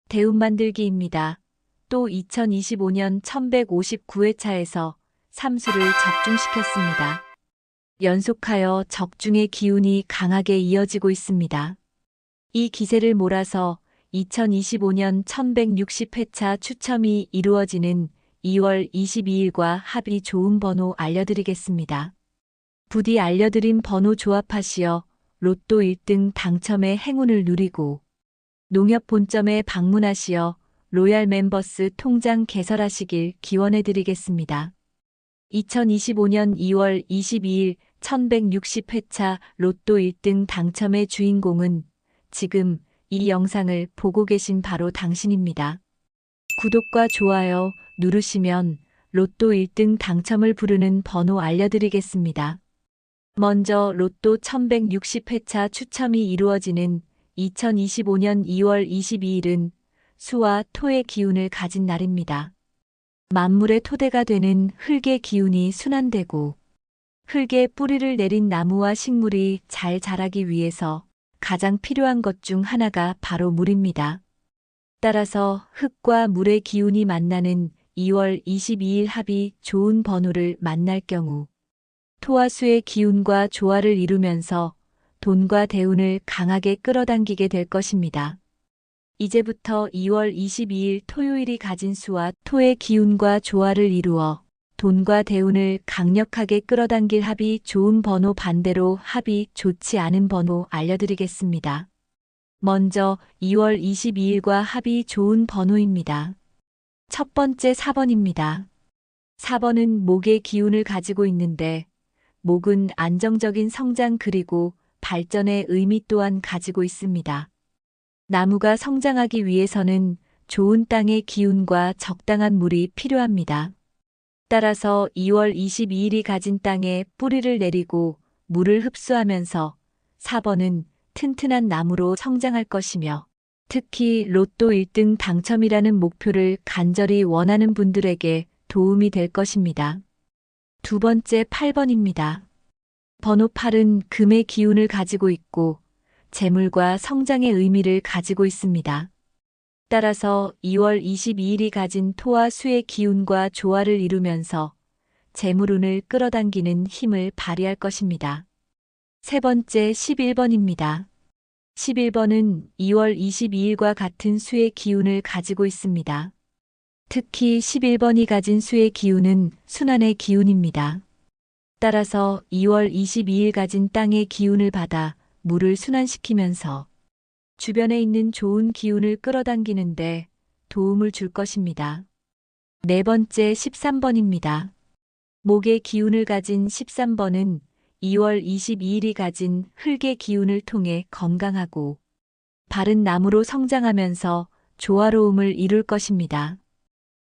대운만들기입니다. 또 2025년 1159회차에서 삼수를 적중시켰습니다. 연속하여 적중의 기운이 강하게 이어지고 있습니다. 이 기세를 몰아서 2025년 1160회차 추첨이 이루어지는 2월 22일과 합이 좋은 번호 알려드리겠습니다. 부디 알려드린 번호 조합하시어 로또 1등 당첨의 행운을 누리고 농협 본점에 방문하시어 로얄 멤버스 통장 개설하시길 기원해드리겠습니다. 2025년 2월 22일 1160회차 로또 1등 당첨의 주인공은 지금 이 영상을 보고 계신 바로 당신입니다. 구독과 좋아요 누르시면 로또 1등 당첨을 부르는 번호 알려드리겠습니다. 먼저 로또 1160회차 추첨이 이루어지는 2025년 2월 22일은 수와 토의 기운을 가진 날입니다. 만물의 토대가 되는 흙의 기운이 순환되고 흙에 뿌리를 내린 나무와 식물이 잘 자라기 위해서 가장 필요한 것 중 하나가 바로 물입니다. 따라서 흙과 물의 기운이 만나는 2월 22일 합이 좋은 번호를 만날 경우 토와 수의 기운과 조화를 이루면서 돈과 대운을 강하게 끌어당기게 될 것입니다. 이제부터 2월 22일 토요일이 가진 수와 토의 기운과 조화를 이루어 돈과 대운을 강력하게 끌어당길 합이 좋은 번호 반대로 합이 좋지 않은 번호 알려드리겠습니다. 먼저 2월 22일과 합이 좋은 번호입니다. 첫 번째 4번입니다. 4번은 목의 기운을 가지고 있는데 목은 안정적인 성장 그리고 발전의 의미 또한 가지고 있습니다. 나무가 성장하기 위해서는 좋은 땅의 기운과 적당한 물이 필요합니다. 따라서 2월 22일이 가진 땅에 뿌리를 내리고 물을 흡수하면서 4번은 튼튼한 나무로 성장할 것이며 특히 로또 1등 당첨이라는 목표를 간절히 원하는 분들에게 도움이 될 것입니다. 두 번째 8번입니다. 번호 8은 금의 기운을 가지고 있고 재물과 성장의 의미를 가지고 있습니다. 따라서 2월 22일이 가진 토와 수의 기운과 조화를 이루면서 재물운을 끌어당기는 힘을 발휘할 것입니다. 세 번째 11번입니다. 11번은 2월 22일과 같은 수의 기운을 가지고 있습니다. 특히 11번이 가진 수의 기운은 순환의 기운입니다. 따라서 2월 22일 가진 땅의 기운을 받아 물을 순환시키면서 주변에 있는 좋은 기운을 끌어당기는데 도움을 줄 것입니다. 네 번째 13번입니다. 목의 기운을 가진 13번은 2월 22일이 가진 흙의 기운을 통해 건강하고 바른 나무로 성장하면서 조화로움을 이룰 것입니다.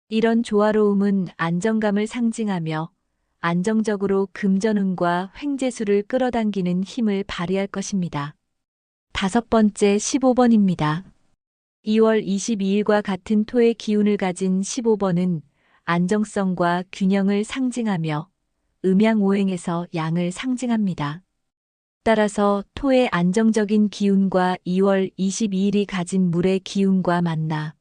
이런 조화로움은 안정감을 상징하며 안정적으로 금전운과 횡재수를 끌어당기는 힘을 발휘할 것입니다. 다섯 번째 15번입니다. 2월 22일과 같은 토의 기운을 가진 15번은 안정성과 균형을 상징하며 음양오행에서 양을 상징합니다. 따라서 토의 안정적인 기운과 2월 22일이 가진 물의 기운과 만나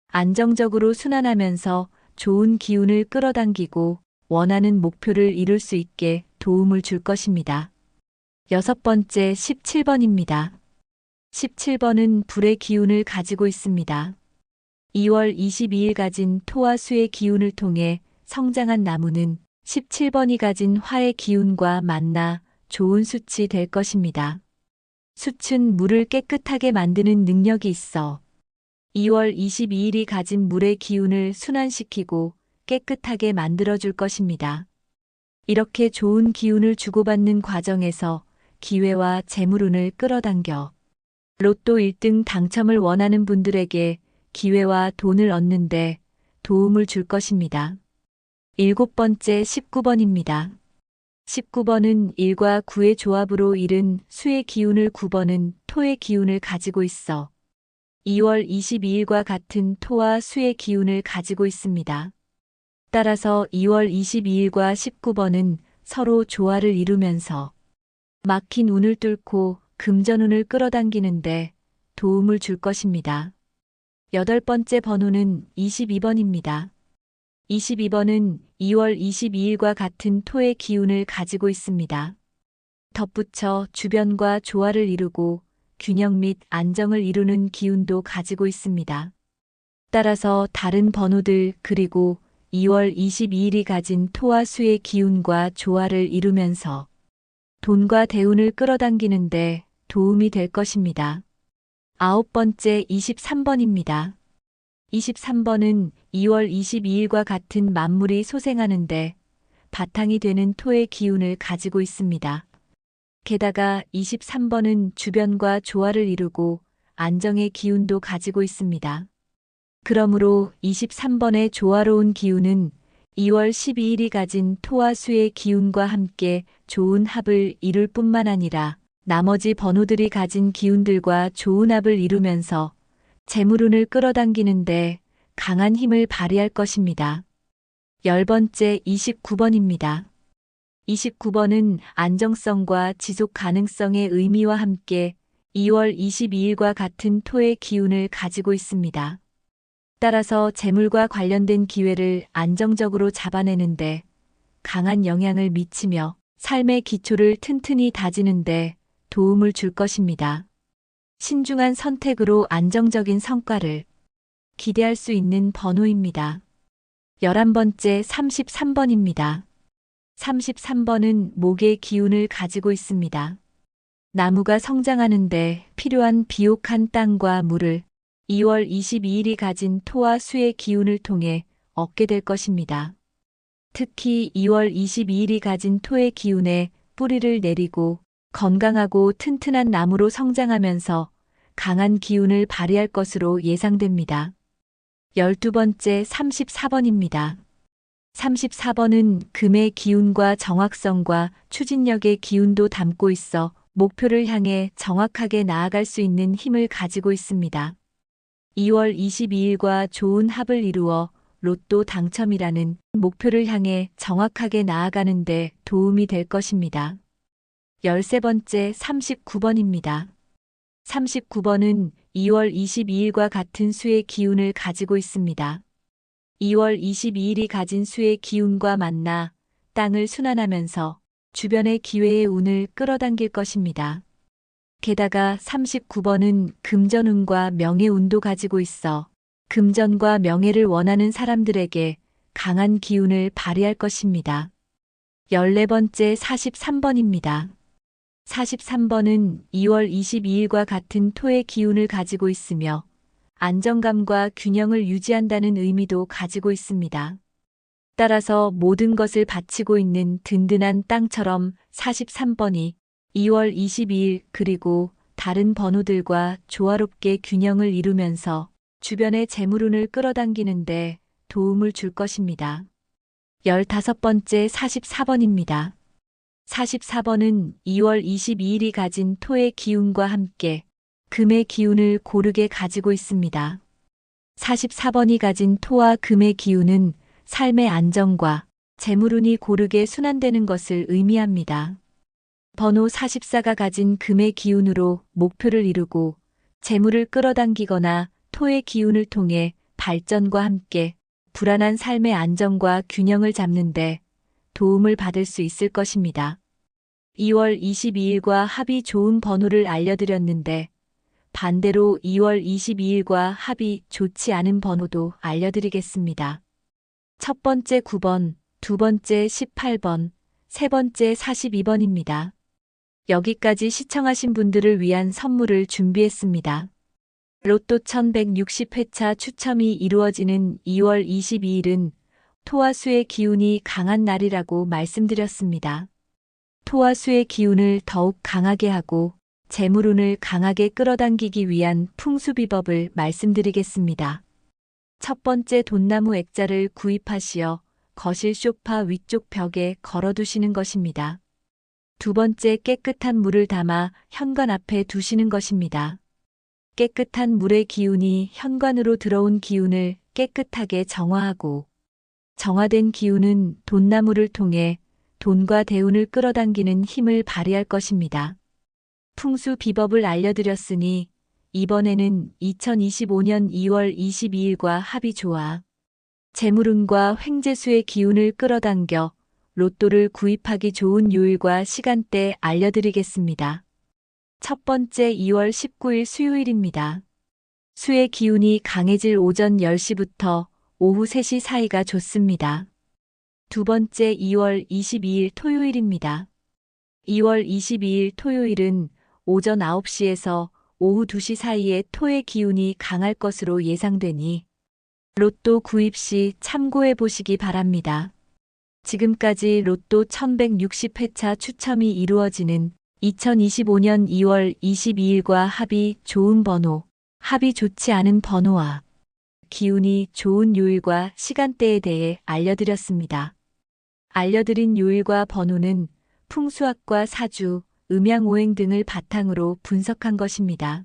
안정적으로 순환하면서 좋은 기운을 끌어당기고 원하는 목표를 이룰 수 있게 도움을 줄 것입니다. 여섯 번째 17번입니다. 17번은 불의 기운을 가지고 있습니다. 2월 22일 가진 토와 수의 기운을 통해 성장한 나무는 17번이 가진 화의 기운과 만나 좋은 숯이 될 것입니다. 숯은 물을 깨끗하게 만드는 능력이 있어 2월 22일이 가진 물의 기운을 순환시키고 깨끗하게 만들어줄 것입니다. 이렇게 좋은 기운을 주고받는 과정에서 기회와 재물운을 끌어당겨 로또 1등 당첨을 원하는 분들에게 기회와 돈을 얻는데 도움을 줄 것입니다. 일곱 번째 19번입니다. 19번은 1과 9의 조합으로 이른 수의 기운을 9번은 토의 기운을 가지고 있어 2월 22일과 같은 토와 수의 기운을 가지고 있습니다. 따라서 2월 22일과 19번은 서로 조화를 이루면서 막힌 운을 뚫고 금전운을 끌어당기는데 도움을 줄 것입니다. 8번째 번호는 22번입니다. 22번은 2월 22일과 같은 토의 기운을 가지고 있습니다. 덧붙여 주변과 조화를 이루고 균형 및 안정을 이루는 기운도 가지고 있습니다. 따라서 다른 번호들 그리고 2월 22일이 가진 토와 수의 기운과 조화를 이루면서 돈과 대운을 끌어당기는데 도움이 될 것입니다. 9번째 23번입니다. 23번은 2월 22일과 같은 만물이 소생하는데 바탕이 되는 토의 기운을 가지고 있습니다. 게다가 23번은 주변과 조화를 이루고 안정의 기운도 가지고 있습니다. 그러므로 23번의 조화로운 기운은 2월 12일이 가진 토와 수의 기운과 함께 좋은 합을 이룰 뿐만 아니라 나머지 번호들이 가진 기운들과 좋은 합을 이루면서 재물운을 끌어당기는데 강한 힘을 발휘할 것입니다. 10번째 29번입니다. 29번은 안정성과 지속 가능성의 의미와 함께 2월 22일과 같은 토의 기운을 가지고 있습니다. 따라서 재물과 관련된 기회를 안정적으로 잡아내는데 강한 영향을 미치며 삶의 기초를 튼튼히 다지는데 도움을 줄 것입니다. 신중한 선택으로 안정적인 성과를 기대할 수 있는 번호입니다. 11번째 33번입니다. 33번은 목의 기운을 가지고 있습니다. 나무가 성장하는데 필요한 비옥한 땅과 물을 2월 22일이 가진 토와 수의 기운을 통해 얻게 될 것입니다. 특히 2월 22일이 가진 토의 기운에 뿌리를 내리고 건강하고 튼튼한 나무로 성장하면서 강한 기운을 발휘할 것으로 예상됩니다. 12번째 34번입니다. 34번은 금의 기운과 정확성과 추진력의 기운도 담고 있어 목표를 향해 정확하게 나아갈 수 있는 힘을 가지고 있습니다. 2월 22일과 좋은 합을 이루어 로또 당첨이라는 목표를 향해 정확하게 나아가는 데 도움이 될 것입니다. 13번째 39번입니다. 39번은 2월 22일과 같은 수의 기운을 가지고 있습니다. 2월 22일이 가진 수의 기운과 만나 땅을 순환하면서 주변의 기회의 운을 끌어당길 것입니다. 게다가 39번은 금전운과 명예운도 가지고 있어 금전과 명예를 원하는 사람들에게 강한 기운을 발휘할 것입니다. 14번째 43번입니다. 43번은 2월 22일과 같은 토의 기운을 가지고 있으며 안정감과 균형을 유지한다는 의미도 가지고 있습니다. 따라서 모든 것을 바치고 있는 든든한 땅처럼 43번이 2월 22일 그리고 다른 번호들과 조화롭게 균형을 이루면서 주변의 재물운을 끌어당기는데 도움을 줄 것입니다. 15번째 44번입니다. 44번은 2월 22일이 가진 토의 기운과 함께 금의 기운을 고르게 가지고 있습니다. 44번이 가진 토와 금의 기운은 삶의 안정과 재물운이 고르게 순환되는 것을 의미합니다. 번호 44가 가진 금의 기운으로 목표를 이루고 재물을 끌어당기거나 토의 기운을 통해 발전과 함께 불안한 삶의 안정과 균형을 잡는데 도움을 받을 수 있을 것입니다. 2월 22일과 합이 좋은 번호를 알려드렸는데 반대로 2월 22일과 합이 좋지 않은 번호도 알려드리겠습니다. 첫 번째 9번, 두 번째 18번, 세 번째 42번입니다. 여기까지 시청하신 분들을 위한 선물을 준비했습니다. 로또 1160회차 추첨이 이루어지는 2월 22일은 토와 수의 기운이 강한 날이라고 말씀드렸습니다. 토와 수의 기운을 더욱 강하게 하고 재물운을 강하게 끌어당기기 위한 풍수비법을 말씀드리겠습니다. 첫 번째 돈나무 액자를 구입하시어 거실 소파 위쪽 벽에 걸어두시는 것입니다. 두 번째 깨끗한 물을 담아 현관 앞에 두시는 것입니다. 깨끗한 물의 기운이 현관으로 들어온 기운을 깨끗하게 정화하고 정화된 기운은 돈나무를 통해 돈과 대운을 끌어당기는 힘을 발휘할 것입니다. 풍수 비법을 알려드렸으니 이번에는 2025년 2월 22일과 합이 좋아 재물운과 횡재수의 기운을 끌어당겨 로또를 구입하기 좋은 요일과 시간대 알려드리겠습니다. 첫 번째 2월 19일 수요일입니다. 수의 기운이 강해질 오전 10시부터 오후 3시 사이가 좋습니다. 두 번째 2월 22일 토요일입니다. 2월 22일 토요일은 오전 9시에서 오후 2시 사이에 토의 기운이 강할 것으로 예상되니 로또 구입 시 참고해 보시기 바랍니다. 지금까지 로또 1160회차 추첨이 이루어지는 2025년 2월 22일과 합이 좋은 번호, 합이 좋지 않은 번호와 기운이 좋은 요일과 시간대에 대해 알려드렸습니다. 알려드린 요일과 번호는 풍수학과 사주, 음양오행 등을 바탕으로 분석한 것입니다.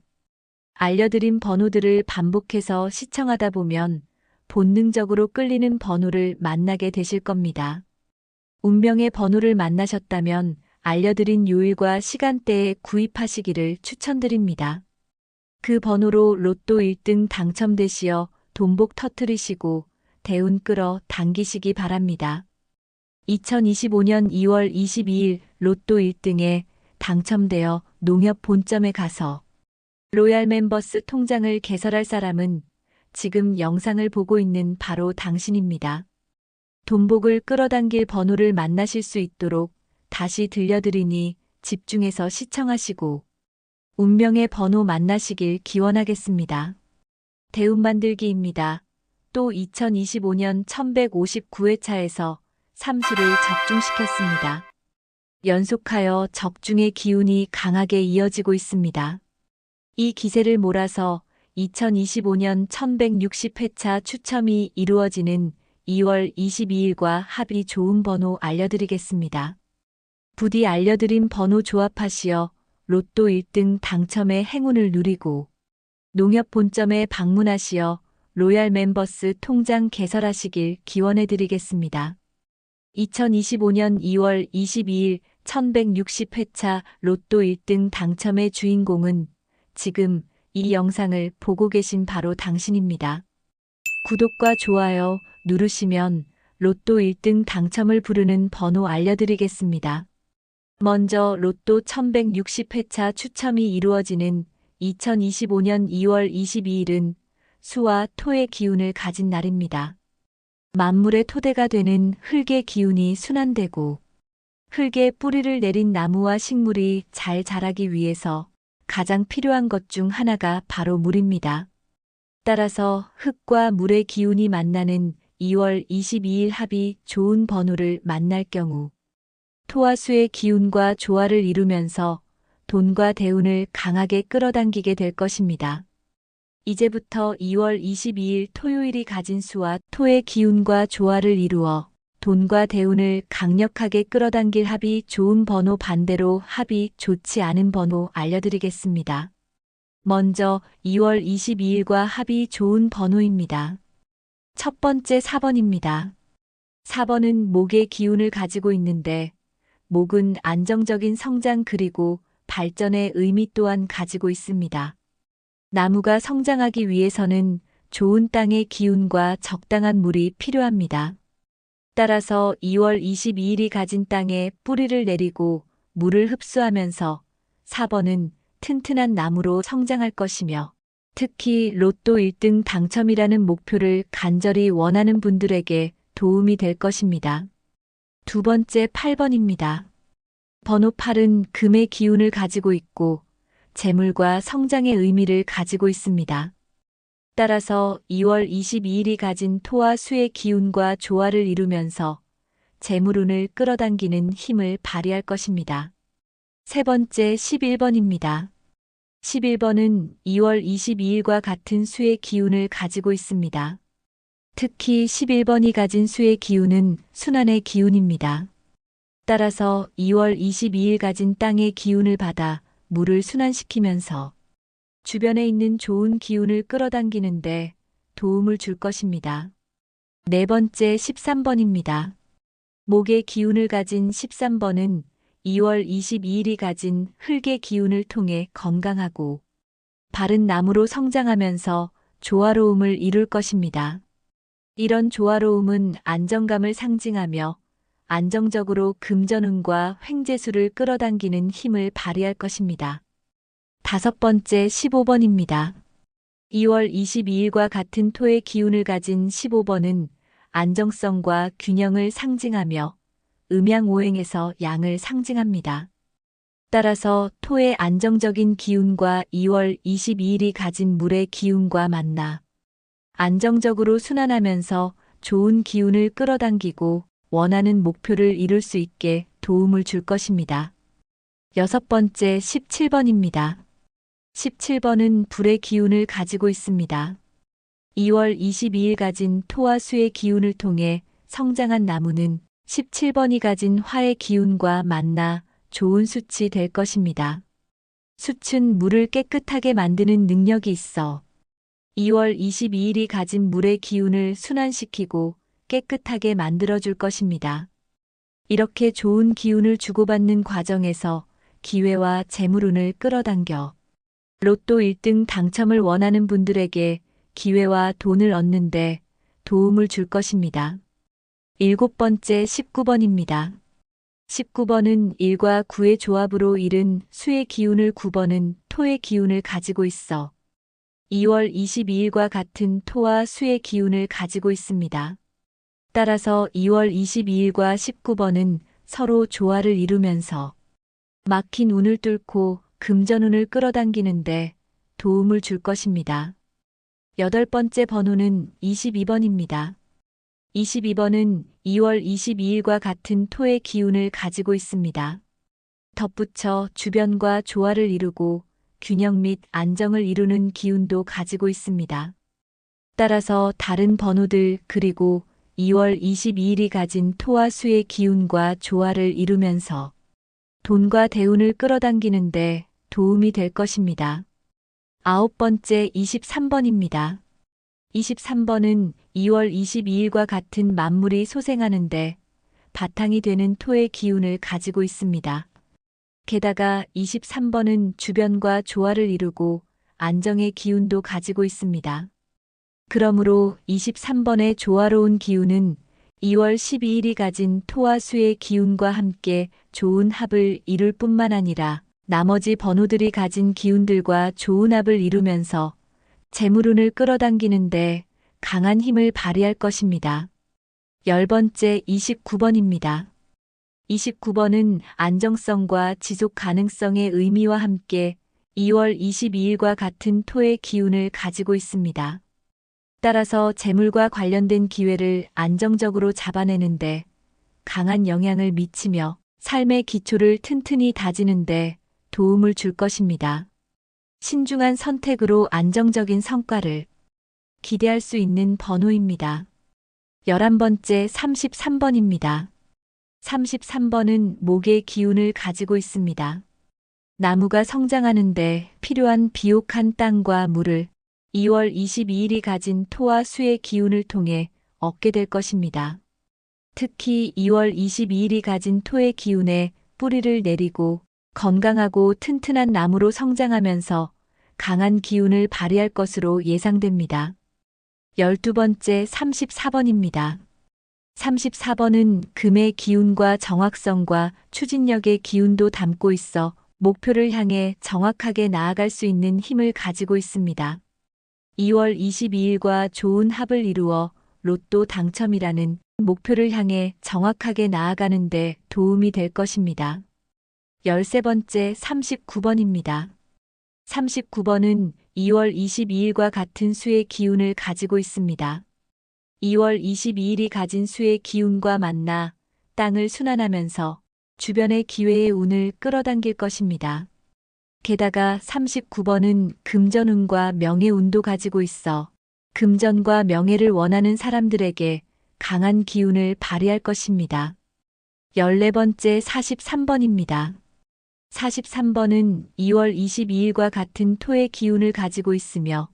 알려드린 번호들을 반복해서 시청하다 보면 본능적으로 끌리는 번호를 만나게 되실 겁니다. 운명의 번호를 만나셨다면 알려드린 요일과 시간대에 구입하시기를 추천드립니다. 그 번호로 로또 1등 당첨되시어 돈복 터뜨리시고 대운 끌어 당기시기 바랍니다. 2025년 2월 22일 로또 1등에 당첨되어 농협 본점에 가서 로얄 멤버스 통장을 개설할 사람은 지금 영상을 보고 있는 바로 당신입니다. 돈복을 끌어당길 번호를 만나실 수 있도록 다시 들려드리니 집중해서 시청하시고 운명의 번호 만나시길 기원하겠습니다. 대운 만들기입니다. 또 2025년 1159회차에서 삼수를 적중시켰습니다. 연속하여 적중의 기운이 강하게 이어지고 있습니다. 이 기세를 몰아서 2025년 1160회차 추첨이 이루어지는 2월 22일과 합이 좋은 번호 알려드리겠습니다. 부디 알려드린 번호 조합하시어 로또 1등 당첨의 행운을 누리고 농협 본점에 방문하시어 로얄 멤버스 통장 개설하시길 기원해드리겠습니다. 2025년 2월 22일 1160회차 로또 1등 당첨의 주인공은 지금 이 영상을 보고 계신 바로 당신입니다. 구독과 좋아요 누르시면 로또 1등 당첨을 부르는 번호 알려드리겠습니다. 먼저 로또 1160회차 추첨이 이루어지는 2025년 2월 22일은 수와 토의 기운을 가진 날입니다. 만물의 토대가 되는 흙의 기운이 순환되고 흙에 뿌리를 내린 나무와 식물이 잘 자라기 위해서 가장 필요한 것 중 하나가 바로 물입니다. 따라서 흙과 물의 기운이 만나는 2월 22일 합이 좋은 번호를 만날 경우 토와 수의 기운과 조화를 이루면서 돈과 대운을 강하게 끌어당기게 될 것입니다. 이제부터 2월 22일 토요일이 가진 수와 토의 기운과 조화를 이루어 돈과 대운을 강력하게 끌어당길 합이 좋은 번호 반대로 합이 좋지 않은 번호 알려드리겠습니다. 먼저 2월 22일과 합이 좋은 번호입니다. 첫 번째 4번입니다. 4번은 목의 기운을 가지고 있는데 목은 안정적인 성장 그리고 발전의 의미 또한 가지고 있습니다. 나무가 성장하기 위해서는 좋은 땅의 기운과 적당한 물이 필요합니다. 따라서 2월 22일이 가진 땅에 뿌리를 내리고 물을 흡수하면서 4번은 튼튼한 나무로 성장할 것이며 특히 로또 1등 당첨이라는 목표를 간절히 원하는 분들에게 도움이 될 것입니다. 두 번째 8번입니다. 번호 8은 금의 기운을 가지고 있고 재물과 성장의 의미를 가지고 있습니다. 따라서 2월 22일이 가진 토와 수의 기운과 조화를 이루면서 재물운을 끌어당기는 힘을 발휘할 것입니다. 세 번째 11번입니다. 11번은 2월 22일과 같은 수의 기운을 가지고 있습니다. 특히 11번이 가진 수의 기운은 순환의 기운입니다. 따라서 2월 22일 가진 땅의 기운을 받아 물을 순환시키면서 주변에 있는 좋은 기운을 끌어당기는데 도움을 줄 것입니다. 네 번째 13번입니다. 목의 기운을 가진 13번은 2월 22일이 가진 흙의 기운을 통해 건강하고 바른 나무로 성장하면서 조화로움을 이룰 것입니다. 이런 조화로움은 안정감을 상징하며 안정적으로 금전운과 횡재수를 끌어당기는 힘을 발휘할 것입니다. 다섯 번째 15번입니다. 2월 22일과 같은 토의 기운을 가진 15번은 안정성과 균형을 상징하며 음양오행에서 양을 상징합니다. 따라서 토의 안정적인 기운과 2월 22일이 가진 물의 기운과 만나 안정적으로 순환하면서 좋은 기운을 끌어당기고 원하는 목표를 이룰 수 있게 도움을 줄 것입니다. 여섯 번째 17번입니다. 17번은 불의 기운을 가지고 있습니다. 2월 22일 가진 토와 수의 기운을 통해 성장한 나무는 17번이 가진 화의 기운과 만나 좋은 숯이 될 것입니다. 숯은 물을 깨끗하게 만드는 능력이 있어 2월 22일이 가진 물의 기운을 순환시키고 깨끗하게 만들어줄 것입니다. 이렇게 좋은 기운을 주고받는 과정에서 기회와 재물운을 끌어당겨 로또 1등 당첨을 원하는 분들에게 기회와 돈을 얻는데 도움을 줄 것입니다. 일곱 번째 19번입니다. 19번은 1과 9의 조합으로 이른 수의 기운을 9번은 토의 기운을 가지고 있어 2월 22일과 같은 토와 수의 기운을 가지고 있습니다. 따라서 2월 22일과 19번은 서로 조화를 이루면서 막힌 운을 뚫고 금전운을 끌어당기는데 도움을 줄 것입니다. 여덟 번째 번호는 22번입니다. 22번은 2월 22일과 같은 토의 기운을 가지고 있습니다. 덧붙여 주변과 조화를 이루고 균형 및 안정을 이루는 기운도 가지고 있습니다. 따라서 다른 번호들 그리고 2월 22일이 가진 토와 수의 기운과 조화를 이루면서 돈과 대운을 끌어당기는데 도움이 될 것입니다. 아홉 번째 23번입니다. 23번은 2월 22일과 같은 만물이 소생하는데 바탕이 되는 토의 기운을 가지고 있습니다. 게다가 23번은 주변과 조화를 이루고 안정의 기운도 가지고 있습니다. 그러므로 23번의 조화로운 기운은 2월 12일이 가진 토와 수의 기운과 함께 좋은 합을 이룰 뿐만 아니라 나머지 번호들이 가진 기운들과 좋은 합을 이루면서 재물운을 끌어당기는데 강한 힘을 발휘할 것입니다. 열 번째 29번입니다. 29번은 안정성과 지속 가능성의 의미와 함께 2월 22일과 같은 토의 기운을 가지고 있습니다. 따라서 재물과 관련된 기회를 안정적으로 잡아내는데 강한 영향을 미치며 삶의 기초를 튼튼히 다지는데 도움을 줄 것입니다. 신중한 선택으로 안정적인 성과를 기대할 수 있는 번호입니다. 11번째 33번입니다. 33번은 목의 기운을 가지고 있습니다. 나무가 성장하는데 필요한 비옥한 땅과 물을 2월 22일이 가진 토와 수의 기운을 통해 얻게 될 것입니다. 특히 2월 22일이 가진 토의 기운에 뿌리를 내리고 건강하고 튼튼한 나무로 성장하면서 강한 기운을 발휘할 것으로 예상됩니다. 12번째 34번입니다. 34번은 금의 기운과 정확성과 추진력의 기운도 담고 있어 목표를 향해 정확하게 나아갈 수 있는 힘을 가지고 있습니다. 2월 22일과 좋은 합을 이루어 로또 당첨이라는 목표를 향해 정확하게 나아가는 데 도움이 될 것입니다. 13번째 39번입니다. 39번은 2월 22일과 같은 수의 기운을 가지고 있습니다. 2월 22일이 가진 수의 기운과 만나 땅을 순환하면서 주변의 기회의 운을 끌어당길 것입니다. 게다가 39번은 금전운과 명예운도 가지고 있어 금전과 명예를 원하는 사람들에게 강한 기운을 발휘할 것입니다. 14번째 43번입니다. 43번은 2월 22일과 같은 토의 기운을 가지고 있으며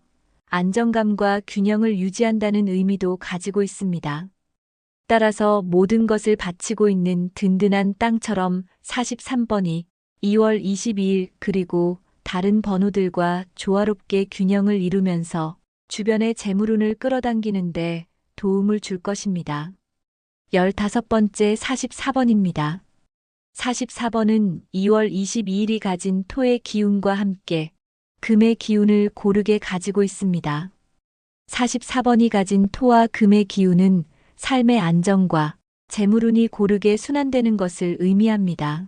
안정감과 균형을 유지한다는 의미도 가지고 있습니다. 따라서 모든 것을 바치고 있는 든든한 땅처럼 43번이 2월 22일 그리고 다른 번호들과 조화롭게 균형을 이루면서 주변의 재물운을 끌어당기는데 도움을 줄 것입니다. 15번째 44번입니다. 44번은 2월 22일이 가진 토의 기운과 함께 금의 기운을 고르게 가지고 있습니다. 44번이 가진 토와 금의 기운은 삶의 안정과 재물운이 고르게 순환되는 것을 의미합니다.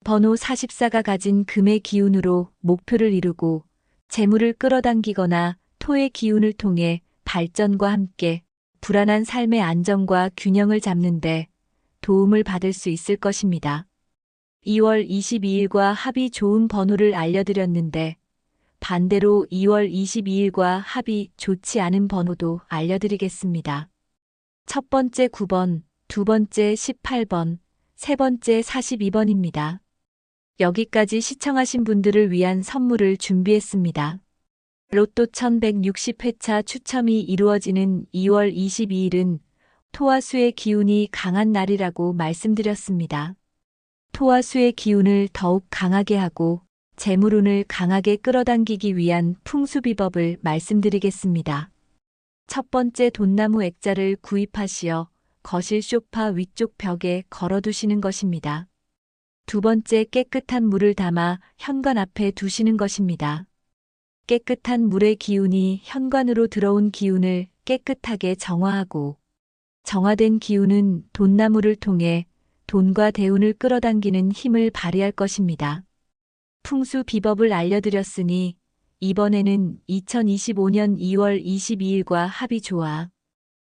번호 44가 가진 금의 기운으로 목표를 이루고 재물을 끌어당기거나 토의 기운을 통해 발전과 함께 불안한 삶의 안정과 균형을 잡는데 도움을 받을 수 있을 것입니다. 2월 22일과 합이 좋은 번호를 알려드렸는데 반대로 2월 22일과 합이 좋지 않은 번호도 알려드리겠습니다. 첫 번째 9번, 두 번째 18번, 세 번째 42번입니다. 여기까지 시청하신 분들을 위한 선물을 준비했습니다. 로또 1160회차 추첨이 이루어지는 2월 22일은 토와 수의 기운이 강한 날이라고 말씀드렸습니다. 토와 수의 기운을 더욱 강하게 하고 재물운을 강하게 끌어당기기 위한 풍수비법을 말씀드리겠습니다. 첫 번째 돈나무 액자를 구입하시어 거실 소파 위쪽 벽에 걸어두시는 것입니다. 두 번째 깨끗한 물을 담아 현관 앞에 두시는 것입니다. 깨끗한 물의 기운이 현관으로 들어온 기운을 깨끗하게 정화하고 정화된 기운은 돈나무를 통해 돈과 대운을 끌어당기는 힘을 발휘할 것입니다. 풍수 비법을 알려드렸으니 이번에는 2025년 2월 22일과 합이 좋아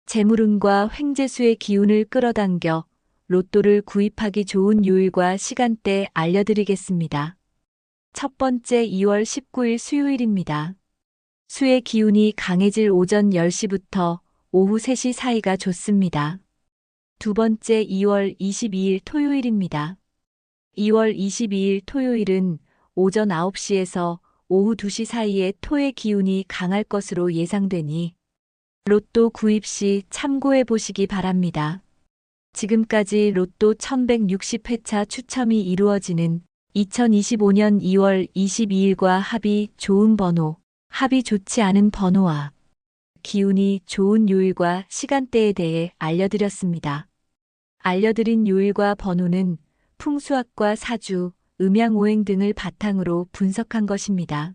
재물운과 횡재수의 기운을 끌어당겨 로또를 구입하기 좋은 요일과 시간대 알려드리겠습니다. 첫 번째 2월 19일 수요일입니다. 수의 기운이 강해질 오전 10시부터 오후 3시 사이가 좋습니다. 두 번째 2월 22일 토요일입니다. 2월 22일 토요일은 오전 9시에서 오후 2시 사이에 토의 기운이 강할 것으로 예상되니 로또 구입 시 참고해 보시기 바랍니다. 지금까지 로또 1160회차 추첨이 이루어지는 2025년 2월 22일과 합이 좋은 번호, 합이 좋지 않은 번호와 기운이 좋은 요일과 시간대에 대해 알려드렸습니다. 알려드린 요일과 번호는 풍수학과 사주, 음양오행 등을 바탕으로 분석한 것입니다.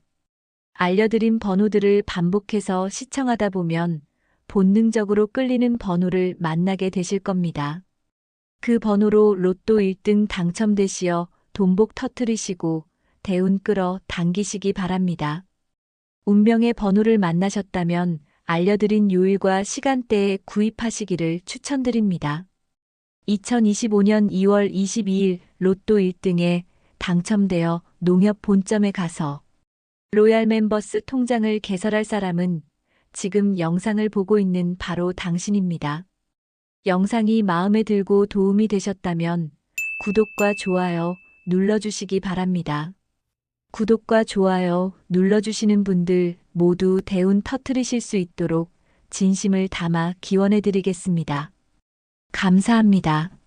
알려드린 번호들을 반복해서 시청하다 보면 본능적으로 끌리는 번호를 만나게 되실 겁니다. 그 번호로 로또 1등 당첨되시어 돈복 터뜨리시고 대운 끌어 당기시기 바랍니다. 운명의 번호를 만나셨다면 알려드린 요일과 시간대에 구입하시기를 추천드립니다. 2025년 2월 22일 로또 1등에 당첨되어 농협 본점에 가서 로얄 멤버스 통장을 개설할 사람은 지금 영상을 보고 있는 바로 당신입니다. 영상이 마음에 들고 도움이 되셨다면 구독과 좋아요 눌러주시기 바랍니다. 구독과 좋아요 눌러주시는 분들 모두 대운 터뜨리실 수 있도록 진심을 담아 기원해 드리겠습니다. 감사합니다.